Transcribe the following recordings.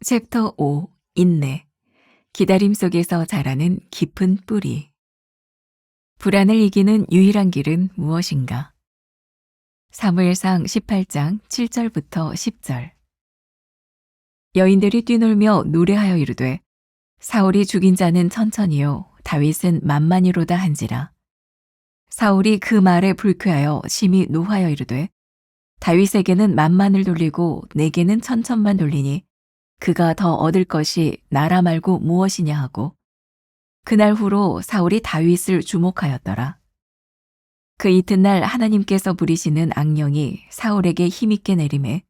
챕터 5. 인내. 기다림 속에서 자라는 깊은 뿌리. 불안을 이기는 유일한 길은 무엇인가? 사무엘상 18장 7절부터 10절. 여인들이 뛰놀며 노래하여 이르되 사울이 죽인 자는 천천히요 다윗은 만만히로다 한지라. 사울이 그 말에 불쾌하여 심히 노하여 이르되 다윗에게는 만만을 돌리고 내게는 천천만 돌리니 그가 더 얻을 것이 나라 말고 무엇이냐 하고 그날 후로 사울이 다윗을 주목하였더라. 그 이튿날 하나님께서 부리시는 악령이 사울에게 힘있게 내림에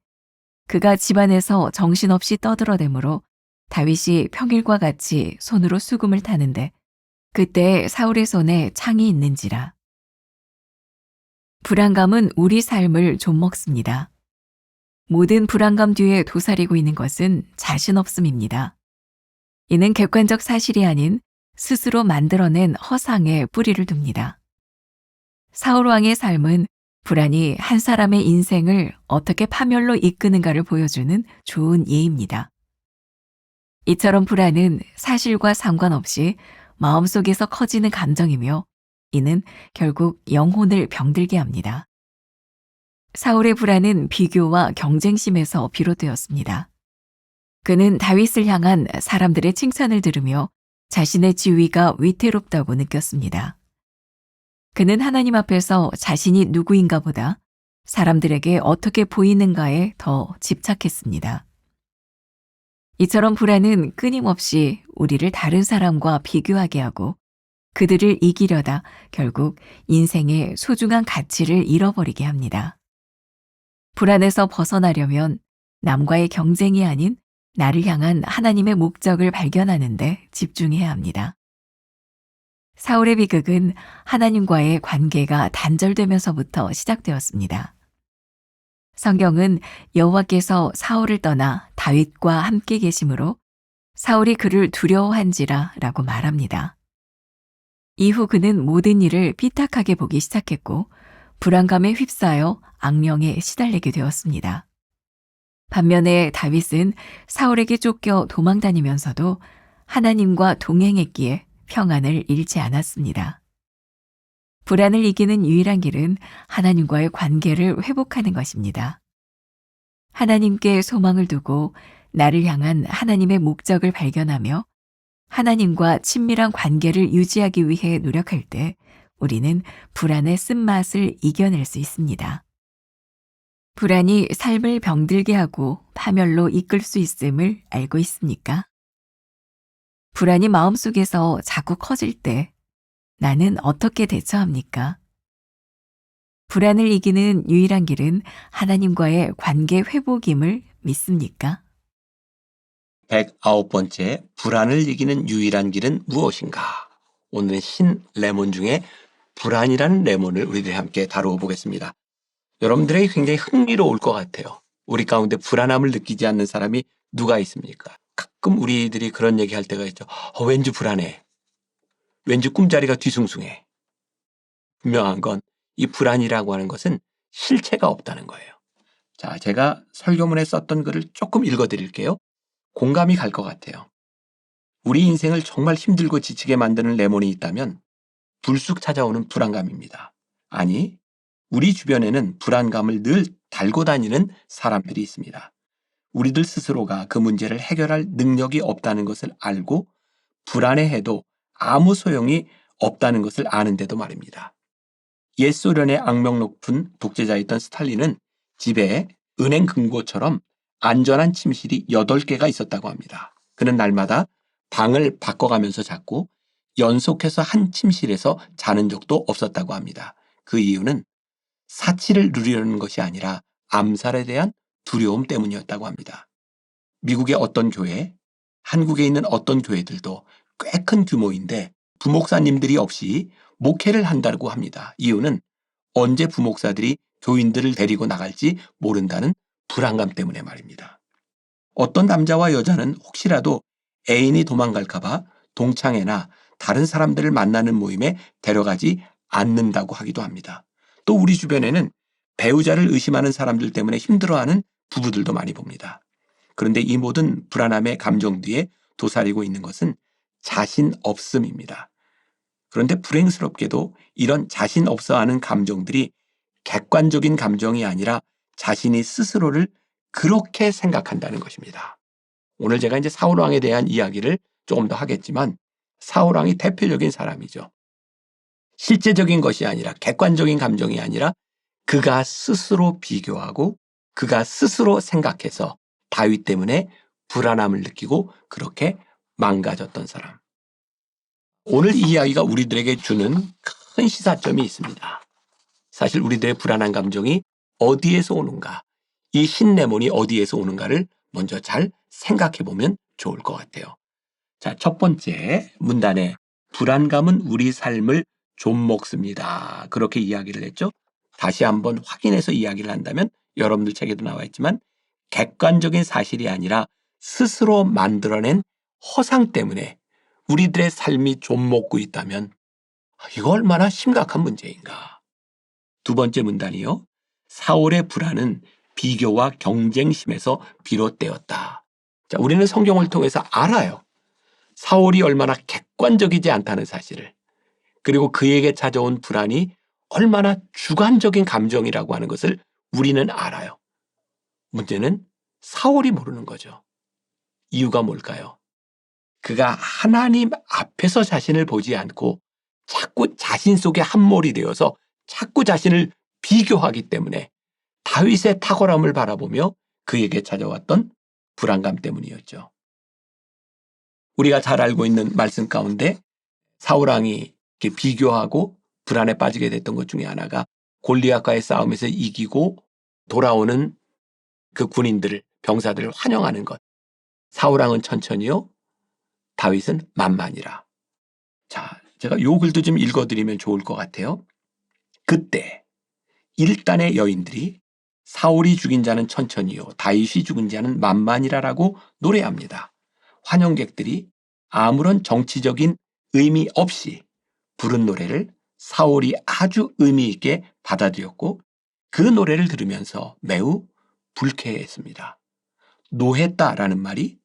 그가 집안에서 정신없이 떠들어대므로 다윗이 평일과 같이 손으로 수금을 타는데 그때 사울의 손에 창이 있는지라. 불안감은 우리 삶을 좀먹습니다. 모든 불안감 뒤에 도사리고 있는 것은 자신 없음입니다. 이는 객관적 사실이 아닌 스스로 만들어낸 허상에 뿌리를 둡니다. 사울 왕의 삶은 불안이 한 사람의 인생을 어떻게 파멸로 이끄는가를 보여주는 좋은 예입니다. 이처럼 불안은 사실과 상관없이 마음속에서 커지는 감정이며 이는 결국 영혼을 병들게 합니다. 사울의 불안은 비교와 경쟁심에서 비롯되었습니다. 그는 다윗을 향한 사람들의 칭찬을 들으며 자신의 지위가 위태롭다고 느꼈습니다. 그는 하나님 앞에서 자신이 누구인가 보다 사람들에게 어떻게 보이는가에 더 집착했습니다. 이처럼 불안은 끊임없이 우리를 다른 사람과 비교하게 하고 그들을 이기려다 결국 인생의 소중한 가치를 잃어버리게 합니다. 불안에서 벗어나려면 남과의 경쟁이 아닌 나를 향한 하나님의 목적을 발견하는 데 집중해야 합니다. 사울의 비극은 하나님과의 관계가 단절되면서부터 시작되었습니다. 성경은 여호와께서 사울을 떠나 다윗과 함께 계심으로 사울이 그를 두려워한지라 라고 말합니다. 이후 그는 모든 일을 삐딱하게 보기 시작했고 불안감에 휩싸여 악령에 시달리게 되었습니다. 반면에 다윗은 사울에게 쫓겨 도망다니면서도 하나님과 동행했기에 평안을 잃지 않았습니다. 불안을 이기는 유일한 길은 하나님과의 관계를 회복하는 것입니다. 하나님께 소망을 두고 나를 향한 하나님의 목적을 발견하며 하나님과 친밀한 관계를 유지하기 위해 노력할 때 우리는 불안의 쓴맛을 이겨낼 수 있습니다. 불안이 삶을 병들게 하고 파멸로 이끌 수 있음을 알고 있습니까? 불안이 마음속에서 자꾸 커질 때 나는 어떻게 대처합니까? 불안을 이기는 유일한 길은 하나님과의 관계 회복임을 믿습니까? 109번째 불안을 이기는 유일한 길은 무엇인가? 오늘은 신 레몬 중에 불안이라는 레몬을 우리들이 함께 다루어 보겠습니다. 여러분들에게 굉장히 흥미로울 것 같아요. 우리 가운데 불안함을 느끼지 않는 사람이 누가 있습니까? 가끔 우리들이 그런 얘기할 때가 있죠. 왠지 불안해. 왠지 꿈자리가 뒤숭숭해. 분명한 건 이 불안이라고 하는 것은 실체가 없다는 거예요. 자, 제가 설교문에 썼던 글을 조금 읽어드릴게요. 공감이 갈 것 같아요. 우리 인생을 정말 힘들고 지치게 만드는 레몬이 있다면 불쑥 찾아오는 불안감입니다. 아니, 우리 주변에는 불안감을 늘 달고 다니는 사람들이 있습니다. 우리들 스스로가 그 문제를 해결할 능력이 없다는 것을 알고 불안해해도 아무 소용이 없다는 것을 아는데도 말입니다. 옛 소련의 악명 높은 독재자였던 스탈린은 집에 은행 금고처럼 안전한 침실이 8개가 있었다고 합니다. 그는 날마다 방을 바꿔가면서 잤고 연속해서 한 침실에서 자는 적도 없었다고 합니다. 그 이유는 사치를 누리려는 것이 아니라 암살에 대한 두려움 때문이었다고 합니다. 미국의 어떤 교회, 한국에 있는 어떤 교회들도 꽤 큰 규모인데 부목사님들이 없이 목회를 한다고 합니다. 이유는 언제 부목사들이 교인들을 데리고 나갈지 모른다는 불안감 때문에 말입니다. 어떤 남자와 여자는 혹시라도 애인이 도망갈까봐 동창회나 다른 사람들을 만나는 모임에 데려가지 않는다고 하기도 합니다. 또 우리 주변에는 배우자를 의심하는 사람들 때문에 힘들어하는 부부들도 많이 봅니다. 그런데 이 모든 불안함의 감정 뒤에 도사리고 있는 것은 자신 없음입니다. 그런데 불행스럽게도 이런 자신 없어하는 감정들이 객관적인 감정이 아니라 자신이 스스로를 그렇게 생각한다는 것입니다. 오늘 제가 이제 사울왕에 대한 이야기를 조금 더 하겠지만 사울왕이 대표적인 사람이죠. 실제적인 것이 아니라 객관적인 감정이 아니라 그가 스스로 비교하고 그가 스스로 생각해서 다윗 때문에 불안함을 느끼고 그렇게 망가졌던 사람. 오늘 이 이야기가 우리들에게 주는 큰 시사점이 있습니다. 사실 우리들의 불안한 감정이 어디에서 오는가, 이 신레몬이 어디에서 오는가를 먼저 잘 생각해 보면 좋을 것 같아요. 자, 첫 번째 문단에 불안감은 우리 삶을 좀먹습니다. 그렇게 이야기를 했죠. 다시 한번 확인해서 이야기를 한다면 여러분들 책에도 나와 있지만 객관적인 사실이 아니라 스스로 만들어낸 허상 때문에 우리들의 삶이 좀먹고 있다면 이거 얼마나 심각한 문제인가. 두 번째 문단이요. 사울의 불안은 비교와 경쟁심에서 비롯되었다. 자, 우리는 성경을 통해서 알아요. 사울이 얼마나 객관적이지 않다는 사실을. 그리고 그에게 찾아온 불안이 얼마나 주관적인 감정이라고 하는 것을 우리는 알아요. 문제는 사울이 모르는 거죠. 이유가 뭘까요? 그가 하나님 앞에서 자신을 보지 않고 자꾸 자신 속에 함몰이 되어서 자꾸 자신을 비교하기 때문에 다윗의 탁월함을 바라보며 그에게 찾아왔던 불안감 때문이었죠. 우리가 잘 알고 있는 말씀 가운데 사울왕이 이렇게 비교하고 불안에 빠지게 됐던 것 중에 하나가 골리앗과의 싸움에서 이기고 돌아오는 그 군인들을, 병사들을 환영하는 것. 사울왕은 천천히요, 다윗은 만만이라. 자, 제가 요 글도 좀 읽어드리면 좋을 것 같아요. 그때 일단의 여인들이 사울이 죽인 자는 천천히요, 다윗이 죽은 자는 만만이라라고 노래합니다. 환영객들이 아무런 정치적인 의미 없이 부른 노래를 사울이 아주 의미 있게 받아들였고 그 노래를 들으면서 매우 불쾌했습니다. 노했다라는 말이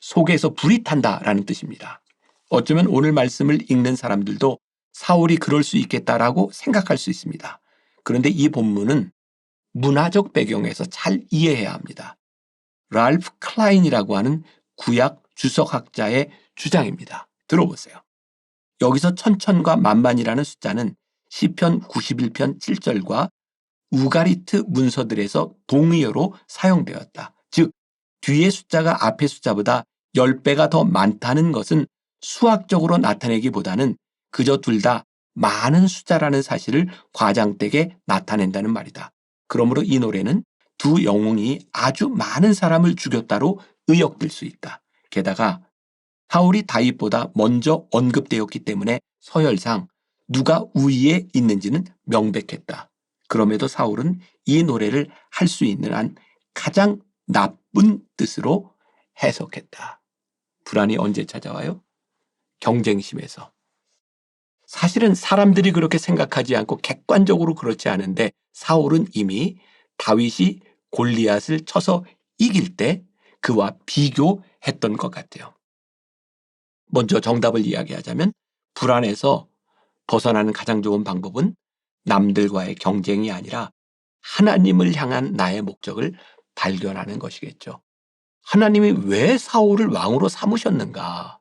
속에서 불이 탄다라는 뜻입니다. 어쩌면 오늘 말씀을 읽는 사람들도 사울이 그럴 수 있겠다라고 생각할 수 있습니다. 그런데 이 본문은 문화적 배경에서 잘 이해해야 합니다. 랄프 클라인이라고 하는 구약 주석학자의 주장입니다. 들어보세요. 여기서 천천과 만만이라는 숫자는 시편 91편 7절과 우가리트 문서들에서 동의어로 사용되었다. 즉 뒤의 숫자가 앞의 숫자보다 10배가 더 많다는 것은 수학적으로 나타내기보다는 그저 둘 다 많은 숫자라는 사실을 과장되게 나타낸다는 말이다. 그러므로 이 노래는 두 영웅이 아주 많은 사람을 죽였다로 의역될 수 있다. 게다가 사울이 다윗보다 먼저 언급되었기 때문에 서열상 누가 우위에 있는지는 명백했다. 그럼에도 사울은 이 노래를 할 수 있는 한 가장 나쁜 뜻으로 해석했다. 불안이 언제 찾아와요? 경쟁심에서. 사실은 사람들이 그렇게 생각하지 않고 객관적으로 그렇지 않은데 사울은 이미 다윗이 골리앗을 쳐서 이길 때 그와 비교했던 것 같아요. 먼저 정답을 이야기하자면 불안에서 벗어나는 가장 좋은 방법은 남들과의 경쟁이 아니라 하나님을 향한 나의 목적을 발견하는 것이겠죠. 하나님이 왜 사울을 왕으로 삼으셨는가?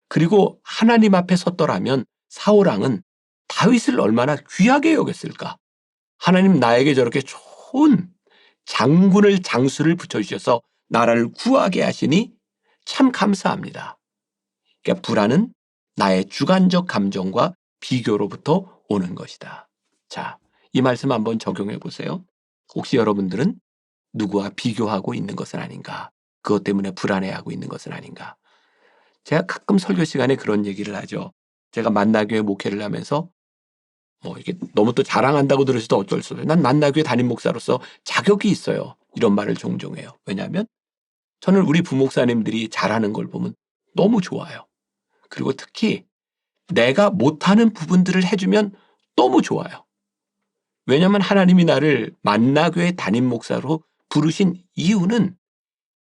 그리고 하나님 앞에 섰더라면 사울왕은 다윗을 얼마나 귀하게 여겼을까? 하나님 나에게 저렇게 좋은 장군을 장수를 붙여주셔서 나라를 구하게 하시니 참 감사합니다. 그러니까 불안은 나의 주관적 감정과 비교로부터 오는 것이다. 자, 이 말씀 한번 적용해 보세요. 혹시 여러분들은 누구와 비교하고 있는 것은 아닌가? 그것 때문에 불안해하고 있는 것은 아닌가? 제가 가끔 설교 시간에 그런 얘기를 하죠. 제가 만나교회 목회를 하면서 이게 너무 또 자랑한다고 들으셔도 어쩔 수 없어요. 난 만나교회 담임 목사로서 자격이 있어요. 이런 말을 종종 해요. 왜냐하면 저는 우리 부목사님들이 잘하는 걸 보면 너무 좋아요. 그리고 특히 내가 못하는 부분들을 해주면 너무 좋아요. 왜냐하면 하나님이 나를 만나교회 담임 목사로 부르신 이유는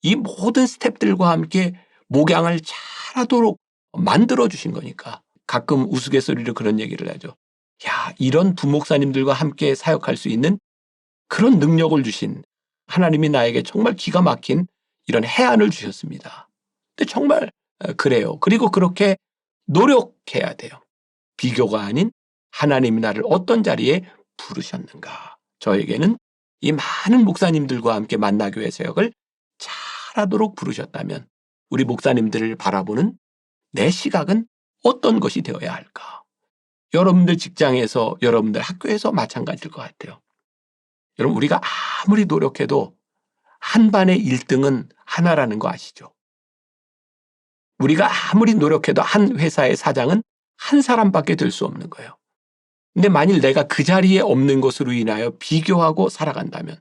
이 모든 스텝들과 함께 목양을 잘하도록 만들어 주신 거니까 가끔 우스갯소리로 그런 얘기를 하죠. 야, 이런 부목사님들과 함께 사역할 수 있는 그런 능력을 주신 하나님이 나에게 정말 기가 막힌 이런 해안을 주셨습니다. 근데 정말 그래요. 그리고 그렇게 노력해야 돼요. 비교가 아닌 하나님이 나를 어떤 자리에 부르셨는가. 저에게는 이 많은 목사님들과 함께 만나교회 사역을 잘하도록 부르셨다면 우리 목사님들을 바라보는 내 시각은 어떤 것이 되어야 할까? 여러분들 직장에서, 여러분들 학교에서 마찬가지일 것 같아요. 여러분, 우리가 아무리 노력해도 한 반의 1등은 하나라는 거 아시죠? 우리가 아무리 노력해도 한 회사의 사장은 한 사람밖에 될 수 없는 거예요. 근데 만일 내가 그 자리에 없는 것으로 인하여 비교하고 살아간다면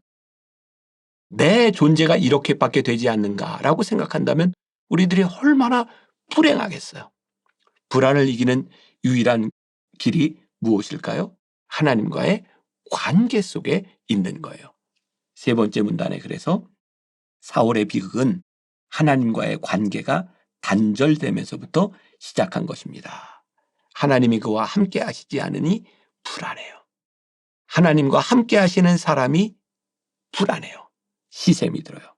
내 존재가 이렇게밖에 되지 않는가라고 생각한다면 우리들이 얼마나 불행하겠어요. 불안을 이기는 유일한 길이 무엇일까요? 하나님과의 관계 속에 있는 거예요. 세 번째 문단에 그래서 사울의 비극은 하나님과의 관계가 단절되면서부터 시작한 것입니다. 하나님이 그와 함께 하시지 않으니 불안해요. 하나님과 함께 하시는 사람이 불안해요. 시샘이 들어요.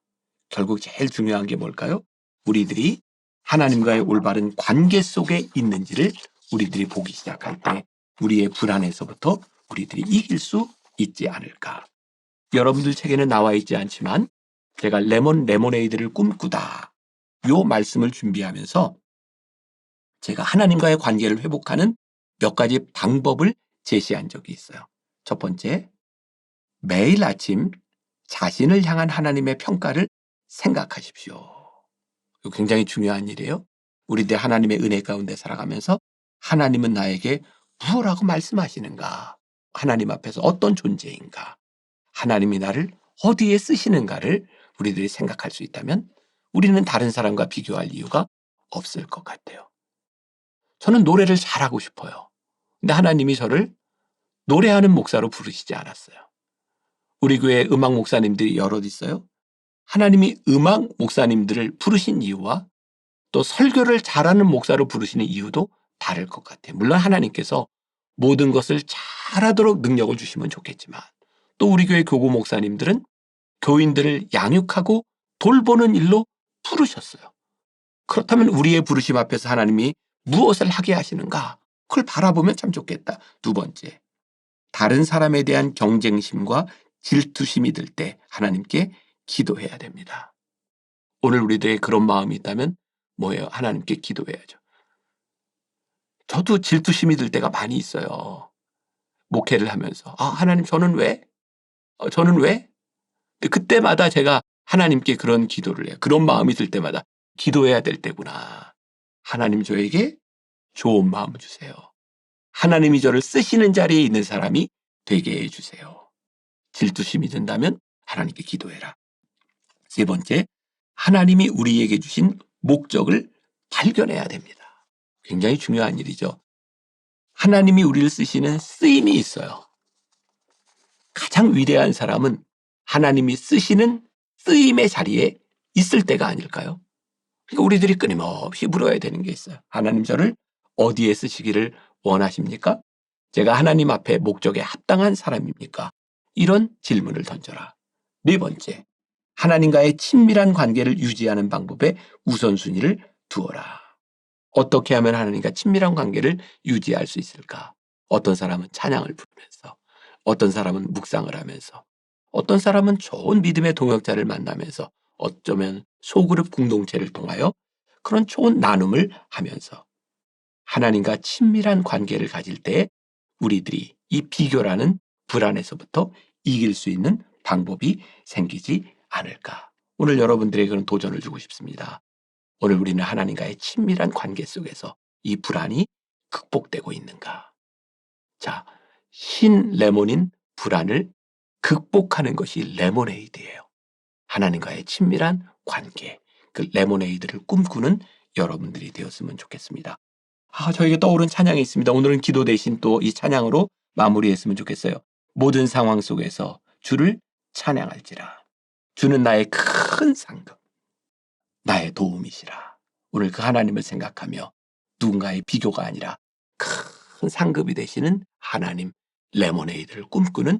결국 제일 중요한 게 뭘까요? 우리들이 하나님과의 올바른 관계 속에 있는지를 우리들이 보기 시작할 때 우리의 불안에서부터 우리들이 이길 수 있지 않을까. 여러분들 책에는 나와 있지 않지만 제가 레모네이드를 꿈꾸다 요 말씀을 준비하면서 제가 하나님과의 관계를 회복하는 몇 가지 방법을 제시한 적이 있어요. 첫 번째, 매일 아침 자신을 향한 하나님의 평가를 생각하십시오. 이거 굉장히 중요한 일이에요. 우리들 하나님의 은혜 가운데 살아가면서 하나님은 나에게 무엇라고 말씀하시는가? 하나님 앞에서 어떤 존재인가? 하나님이 나를 어디에 쓰시는가를 우리들이 생각할 수 있다면 우리는 다른 사람과 비교할 이유가 없을 것 같아요. 저는 노래를 잘하고 싶어요. 근데 하나님이 저를 노래하는 목사로 부르시지 않았어요. 우리 교회 음악 목사님들이 여럿 있어요. 하나님이 음악 목사님들을 부르신 이유와 또 설교를 잘하는 목사로 부르시는 이유도 다를 것 같아요. 물론 하나님께서 모든 것을 잘하도록 능력을 주시면 좋겠지만 또 우리 교회 교구 목사님들은 교인들을 양육하고 돌보는 일로 부르셨어요. 그렇다면 우리의 부르심 앞에서 하나님이 무엇을 하게 하시는가? 그걸 바라보면 참 좋겠다. 두 번째, 다른 사람에 대한 경쟁심과 질투심이 들 때 하나님께 기도해야 됩니다. 오늘 우리들의 그런 마음이 있다면 뭐예요? 하나님께 기도해야죠. 저도 질투심이 들 때가 많이 있어요. 목회를 하면서. 하나님 저는 왜? 저는 왜? 그때마다 제가 하나님께 그런 기도를 해요. 그런 마음이 들 때마다 기도해야 될 때구나. 하나님 저에게 좋은 마음 주세요. 하나님이 저를 쓰시는 자리에 있는 사람이 되게 해주세요. 질투심이 든다면 하나님께 기도해라. 세 번째, 하나님이 우리에게 주신 목적을 발견해야 됩니다. 굉장히 중요한 일이죠. 하나님이 우리를 쓰시는 쓰임이 있어요. 가장 위대한 사람은 하나님이 쓰시는 쓰임의 자리에 있을 때가 아닐까요? 그러니까 우리들이 끊임없이 물어야 되는 게 있어요. 하나님 저를 어디에 쓰시기를 원하십니까? 제가 하나님 앞에 목적에 합당한 사람입니까? 이런 질문을 던져라. 네 번째, 하나님과의 친밀한 관계를 유지하는 방법에 우선순위를 두어라. 어떻게 하면 하나님과 친밀한 관계를 유지할 수 있을까? 어떤 사람은 찬양을 부르면서, 어떤 사람은 묵상을 하면서, 어떤 사람은 좋은 믿음의 동역자를 만나면서, 어쩌면 소그룹 공동체를 통하여 그런 좋은 나눔을 하면서 하나님과 친밀한 관계를 가질 때 우리들이 이 비교라는 불안에서부터 이길 수 있는 방법이 생기지 않을까. 오늘 여러분들에게 그런 도전을 주고 싶습니다. 오늘 우리는 하나님과의 친밀한 관계 속에서 이 불안이 극복되고 있는가. 자, 신 레몬인 불안을 극복하는 것이 레모네이드예요. 하나님과의 친밀한 관계, 그 레모네이드를 꿈꾸는 여러분들이 되었으면 좋겠습니다. 저에게 떠오른 찬양이 있습니다. 오늘은 기도 대신 또 이 찬양으로 마무리했으면 좋겠어요. 모든 상황 속에서 주를 찬양할지라. 주는 나의 큰 상급. 하나님이시라. 오늘 그 하나님을 생각하며 누군가의 비교가 아니라 큰 상급이 되시는 하나님 레모네이드를 꿈꾸는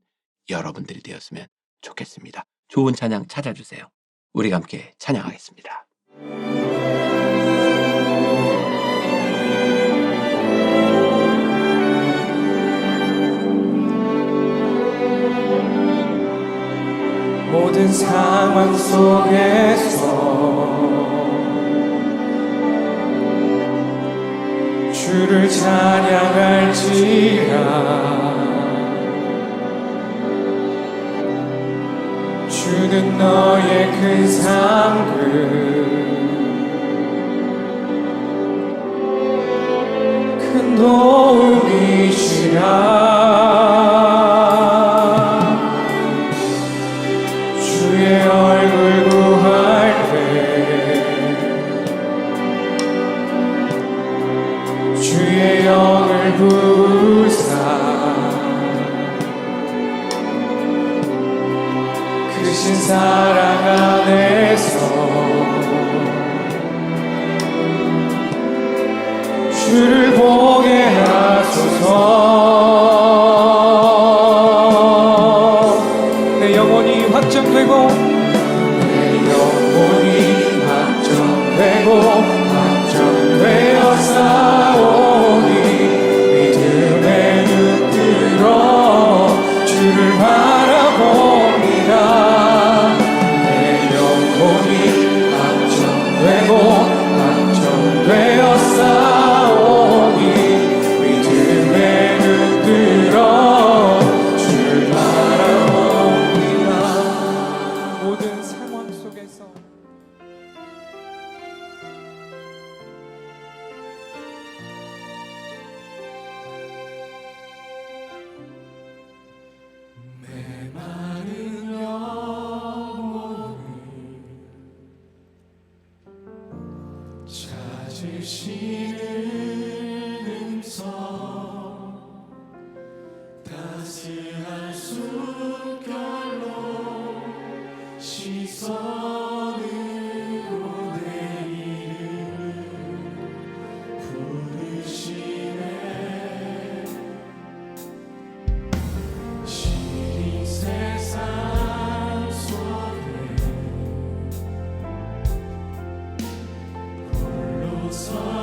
여러분들이 되었으면 좋겠습니다. 좋은 찬양 찾아주세요. 우리가 함께 찬양하겠습니다. 모든 상황 속에서 주를 찬양할지라. 주는 너의 큰 상급, 큰 도움이시라. 주의 얼굴 구할 때 주의 영을 부으사 크신 사랑 안에서 주를 보게 하소서. 내 영혼이 확정되고 내 영혼이 확정되고 확정되어 싸우니 믿음의 눈 들어 주를 바라봅니다. 내 영혼이 확정되고 확정되어 싸우니 믿음의 눈 들어 주를 바라봅니다. 모든 상황 속에서 메마른 영혼을 찾으시는 음성 따스한 숨결로 시선으로 내 이름을 부르시네. 시린 세상 속에 홀로 서